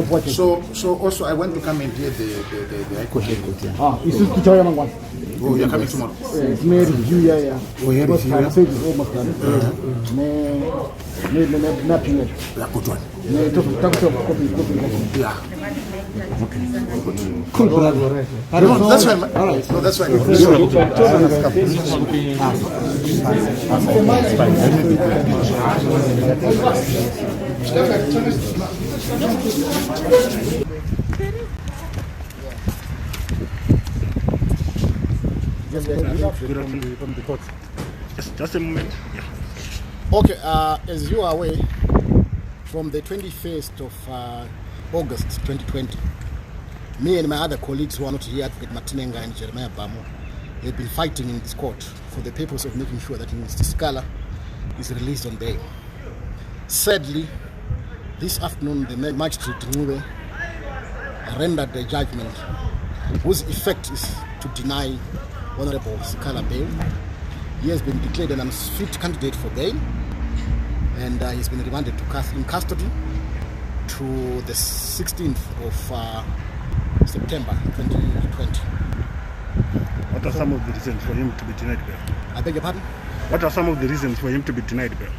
of what? So also I want to come and hear the High Court. This is Kuchaya Mangwan. Oh, you're coming tomorrow? It's made review, yeah. Oh, yeah, because review. I said it's almost done. Not yet. Yeah, good one. Yeah. Okay. Cool. No, that's fine. All right. No, that's fine. From the court. Just a moment. Yeah. Okay, as you are aware, from the 21st of August 2020, me and my other colleagues who are not here, Advocate Matinenga and Jeremiah Bamo, have been fighting in this court for the purpose of making sure that Mr. Sikhala is released on bail. Sadly, this afternoon, the Magistrate Nkomo rendered a judgment whose effect is to deny Honorable Sikhala bail. He has been declared an unfit candidate for bail, and he's been remanded in custody to the 16th of September 2020. What are some of the reasons for him to be denied bail? I beg your pardon? What are some of the reasons for him to be denied bail?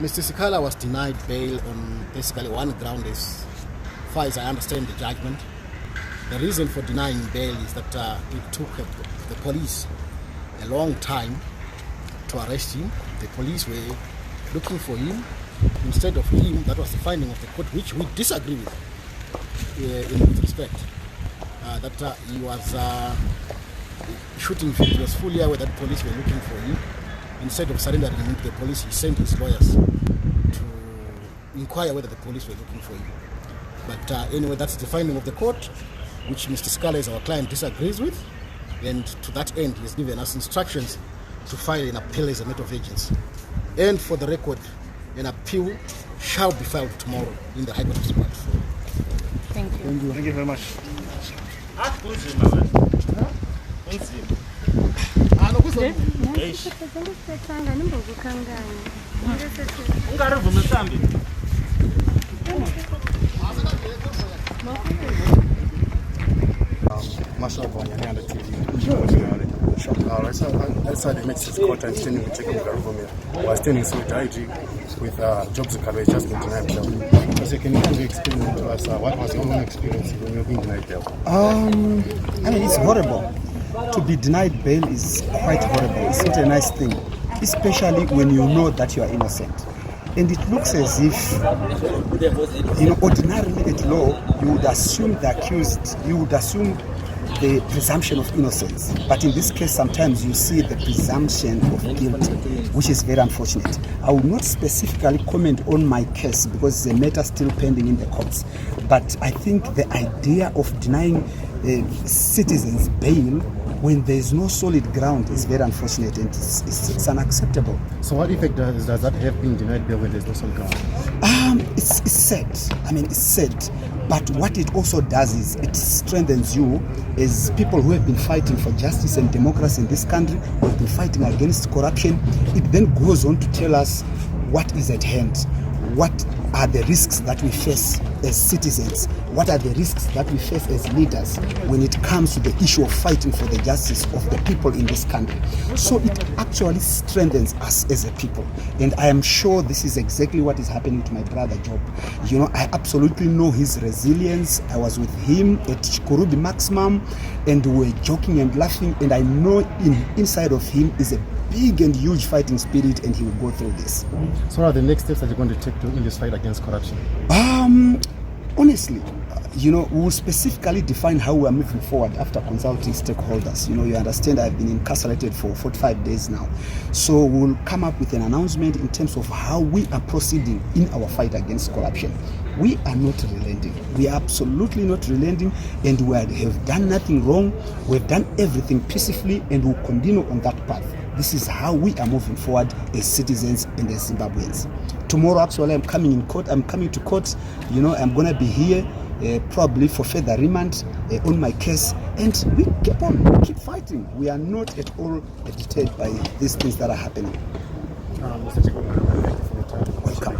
Mr. Sikhala was denied bail on basically one ground, as far as I understand the judgment. The reason for denying bail is that it took the police a long time to arrest him. The police were looking for him instead of him. That was the finding of the court, which we disagree with in respect. That he was shooting fit. He was fully aware that the police were looking for him. Instead of surrendering him to the police, he sent his lawyers to inquire whether the police were looking for him. But anyway, that's the finding of the court, which Mr. Sikhala, as our client, disagrees with. And to that end, he has given us instructions to file an appeal as a matter of urgency. And for the record, an appeal shall be filed tomorrow in the High Court of Zimbabwe. Thank you. Thank you very much. Outside the Magistrates Court, I'm standing with Jacob Ngarivhume. We're standing in solidarity with Sikhala, who just been denied bail. So can you please explain to us what was your own experience when you were being denied bail? I mean, it's horrible. To be denied bail is quite horrible. It's not a nice thing, especially when you know that you are innocent. And it looks as if, ordinarily at law, you would assume the accused, you would assume the presumption of innocence. But in this case, sometimes you see the presumption of guilt, which is very unfortunate. I will not specifically comment on my case because the matter is still pending in the courts. But I think the idea of denying citizens bail when there is no solid ground is very unfortunate, and it's unacceptable. So what effect does that have being denied bail when there's no solid ground? It's sad. I mean, it's sad. But what it also does is it strengthens you as people who have been fighting for justice and democracy in this country, who have been fighting against corruption. It then goes on to tell us what is at hand. What are the risks that we face as citizens? What are the risks that we face as leaders when it comes to the issue of fighting for the justice of the people in this country? So it actually strengthens us as a people. And I am sure this is exactly what is happening to my brother Job. I absolutely know his resilience. I was with him at Kurubi Maximum and we were joking and laughing, and I know inside of him is a big and huge fighting spirit, and he will go through this. So what are the next steps that you're going to take in this fight against corruption? Honestly, we will specifically define how we are moving forward after consulting stakeholders. You understand I've been incarcerated for 45 days now. So we'll come up with an announcement in terms of how we are proceeding in our fight against corruption. We are not relenting. We are absolutely not relenting, and we have done nothing wrong. We've done everything peacefully, and we'll continue on that path. This is how we are moving forward as citizens and as Zimbabweans. Tomorrow, actually, I'm coming in court. I'm coming to court. I'm going to be here probably for further remand on my case. And we keep fighting. We are not at all deterred by these things that are happening. Mr. Jacob, thank you for your time. Welcome.